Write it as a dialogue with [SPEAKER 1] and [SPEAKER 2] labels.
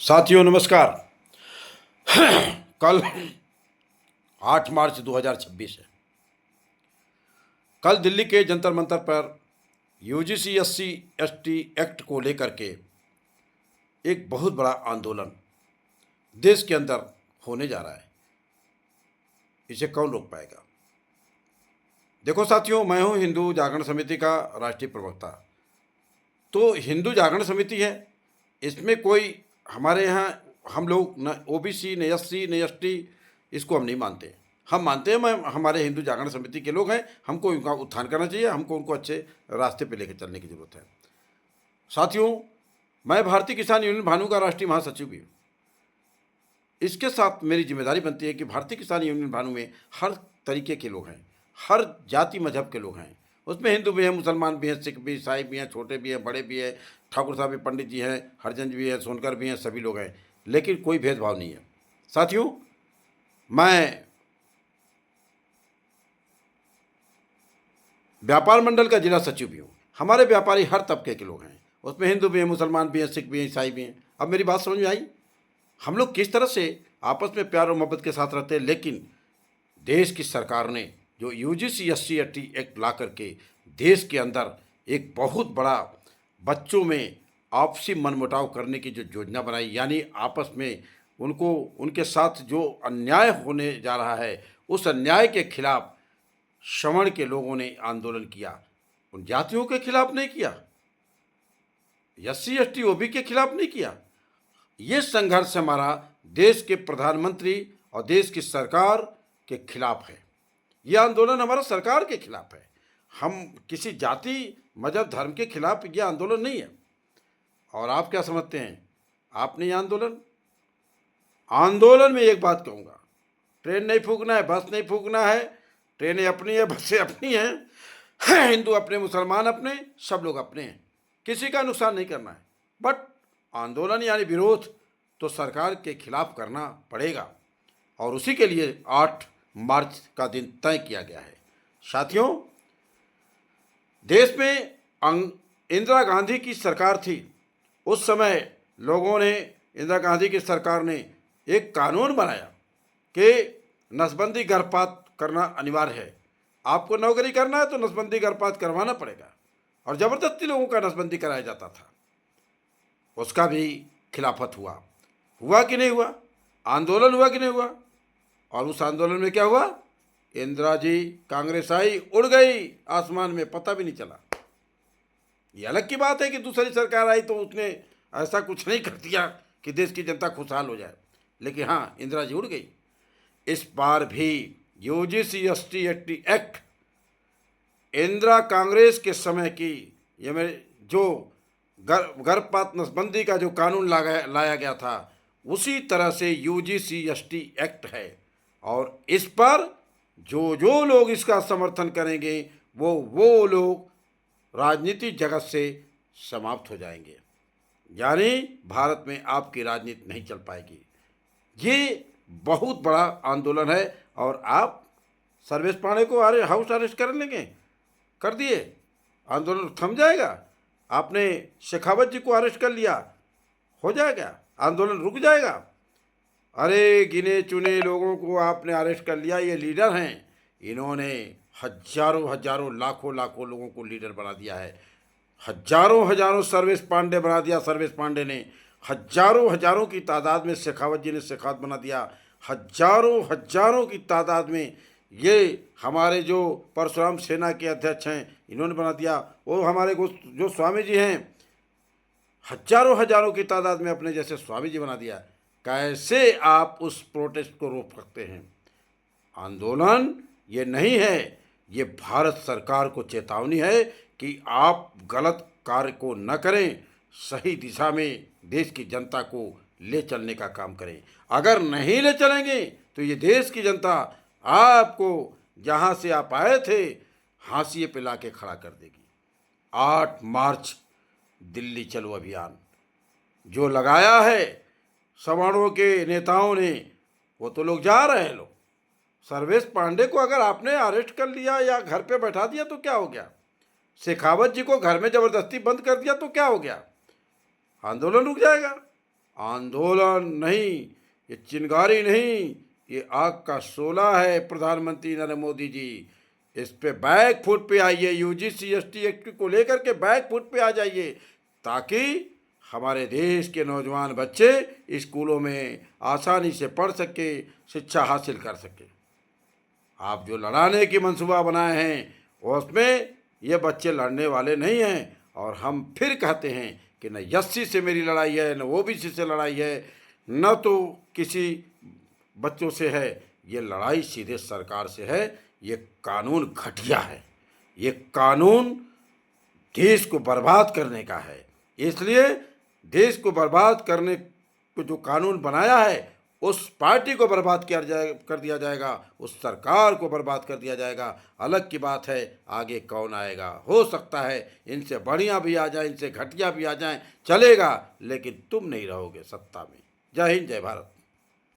[SPEAKER 1] साथियों नमस्कार। कल 8 मार्च 2026 है। कल दिल्ली के जंतर मंतर पर यूजीसी एससी एसटी एक्ट को लेकर के एक बहुत बड़ा आंदोलन देश के अंदर होने जा रहा है। इसे कौन रोक पाएगा? देखो साथियों, मैं हूं हिंदू जागरण समिति का राष्ट्रीय प्रवक्ता। तो हिंदू जागरण समिति है, इसमें कोई हमारे यहाँ हम लोग न ओबीसी न एससी न एसटी इसको हम नहीं मानते। हम मानते हैं हमारे हिंदू जागरण समिति के लोग हैं, हमको इनका उत्थान करना चाहिए, हमको उनको अच्छे रास्ते पे लेकर चलने की ज़रूरत है। साथियों, मैं भारतीय किसान यूनियन भानु का राष्ट्रीय महासचिव भी हूँ। इसके साथ मेरी जिम्मेदारी बनती है कि भारतीय किसान यूनियन भानु में हर तरीके के लोग हैं, हर जाति मजहब के लोग हैं। उसमें हिंदू भी हैं, मुसलमान भी हैं, सिख भी, ईसाई भी हैं, छोटे भी हैं, बड़े भी हैं, ठाकुर साहब भी, पंडित जी हैं, हरजन भी हैं, सोनकर भी हैं, सभी लोग हैं, लेकिन कोई भेदभाव नहीं है। साथियों, मैं व्यापार मंडल का जिला सचिव भी हूँ। हमारे व्यापारी हर तबके के लोग हैं, उसमें हिंदू भी हैं, मुसलमान भी हैं, सिख भी हैं, ईसाई भी हैं। अब मेरी बात समझ में आई? हम लोग किस तरह से आपस में प्यार और मोहब्बत के साथ रहते हैं, लेकिन देश की सरकार ने जो यूजीसी एससी एसटी एक्ट ला करके देश के अंदर एक बहुत बड़ा बच्चों में आपसी मनमुटाव करने की जो योजना बनाई, यानी आपस में उनको उनके साथ जो अन्याय होने जा रहा है, उस अन्याय के खिलाफ श्रवण के लोगों ने आंदोलन किया। उन जातियों के खिलाफ नहीं किया, एससी एसटी ओबी के खिलाफ नहीं किया। ये संघर्ष हमारा देश के प्रधानमंत्री और देश की सरकार के खिलाफ है। ये आंदोलन हमारा सरकार के खिलाफ है। हम किसी जाति मजहब धर्म के खिलाफ ये आंदोलन नहीं है। और आप क्या समझते हैं? आपने ये आंदोलन में एक बात कहूँगा, ट्रेन नहीं फूकना है, बस नहीं फूकना है। ट्रेनें अपनी है, बसें अपनी हैं, हिंदू अपने, मुसलमान अपने, सब लोग अपने हैं, किसी का नुकसान नहीं करना है। बट आंदोलन यानी विरोध तो सरकार के खिलाफ करना पड़ेगा, और उसी के लिए 8 मार्च का दिन तय किया गया है। साथियों, देश में इंदिरा गांधी की सरकार थी। उस समय लोगों ने, इंदिरा गांधी की सरकार ने एक कानून बनाया कि नसबंदी गर्भपात करना अनिवार्य है। आपको नौकरी करना है तो नसबंदी गर्भपात करवाना पड़ेगा, और ज़बरदस्ती लोगों का नसबंदी कराया जाता था। उसका भी खिलाफत हुआ कि नहीं हुआ? आंदोलन हुआ कि नहीं हुआ? और उस आंदोलन में क्या हुआ? इंदिरा जी कांग्रेस आई, उड़ गई आसमान में, पता भी नहीं चला। ये अलग की बात है कि दूसरी सरकार आई तो उसने ऐसा कुछ नहीं कर दिया कि देश की जनता खुशहाल हो जाए, लेकिन हाँ, इंदिरा जी उड़ गई। इस बार भी UGC ST act Indira Congress के समय की, ये मेरे जो गर्भपात नसबंदी का जो कानून लाया गया था, उसी तरह से यूजीसी एसटी एक्ट है। और इस पर जो लोग इसका समर्थन करेंगे वो लोग राजनीति जगत से समाप्त हो जाएंगे, यानी भारत में आपकी राजनीति नहीं चल पाएगी। ये बहुत बड़ा आंदोलन है, और आप सर्वेश पांडे को हाउस अरेस्ट कर लेंगे, कर दिए, आंदोलन थम जाएगा। आपने शेखावत जी को अरेस्ट कर लिया, हो जाएगा, आंदोलन रुक जाएगा। अरे गिने चुने लोगों को आपने अरेस्ट कर लिया, ये लीडर हैं, इन्होंने हजारों लाखों लोगों को लीडर बना दिया है। हजारों सर्वेश पांडे बना दिया सर्वेश पांडे ने, हजारों की तादाद में शेखावत जी ने शेखावत बना दिया, हजारों की तादाद में ये हमारे जो परशुराम सेना के अध्यक्ष हैं इन्होंने बना दिया, वो हमारे जो स्वामी जी हैं हजारों की तादाद में अपने जैसे स्वामी जी बना दिया। कैसे आप उस प्रोटेस्ट को रोक सकते हैं? आंदोलन ये नहीं है, ये भारत सरकार को चेतावनी है कि आप गलत कार्य को न करें, सही दिशा में देश की जनता को ले चलने का काम करें। अगर नहीं ले चलेंगे तो ये देश की जनता आपको जहाँ से आप आए थे हाशिए पे ला के खड़ा कर देगी। 8 मार्च दिल्ली चलो अभियान जो लगाया है सवर्णों के नेताओं ने, वो तो लोग जा रहे हैं। लोग सर्वेश पांडे को अगर आपने अरेस्ट कर लिया या घर पे बैठा दिया तो क्या हो गया? शेखावत जी को घर में ज़बरदस्ती बंद कर दिया तो क्या हो गया? आंदोलन रुक जाएगा। आंदोलन नहीं, ये चिंगारी नहीं, ये आग का शोला है। प्रधानमंत्री नरेंद्र मोदी जी, इस पे बैक फुट पे आइए। यूजीसी एसटी एक्ट को लेकर के बैक फुट पे आ जाइए, ताकि हमारे देश के नौजवान बच्चे स्कूलों में आसानी से पढ़ सके, शिक्षा हासिल कर सके। आप जो लड़ाने की मंसूबा बनाए हैं उसमें ये बच्चे लड़ने वाले नहीं हैं। और हम फिर कहते हैं कि न एससी से मेरी लड़ाई है, न ओबीसी से लड़ाई है, न तो किसी बच्चों से है। ये लड़ाई सीधे सरकार से है। ये कानून घटिया है, ये कानून देश को बर्बाद करने का है। इसलिए देश को बर्बाद करने को जो कानून बनाया है, उस पार्टी को बर्बाद कर दिया जाएगा, उस सरकार को बर्बाद कर दिया जाएगा। अलग की बात है आगे कौन आएगा। हो सकता है इनसे बढ़िया भी आ जाए, इनसे घटिया भी आ जाए, चलेगा, लेकिन तुम नहीं रहोगे सत्ता में। जय हिंद, जय भारत।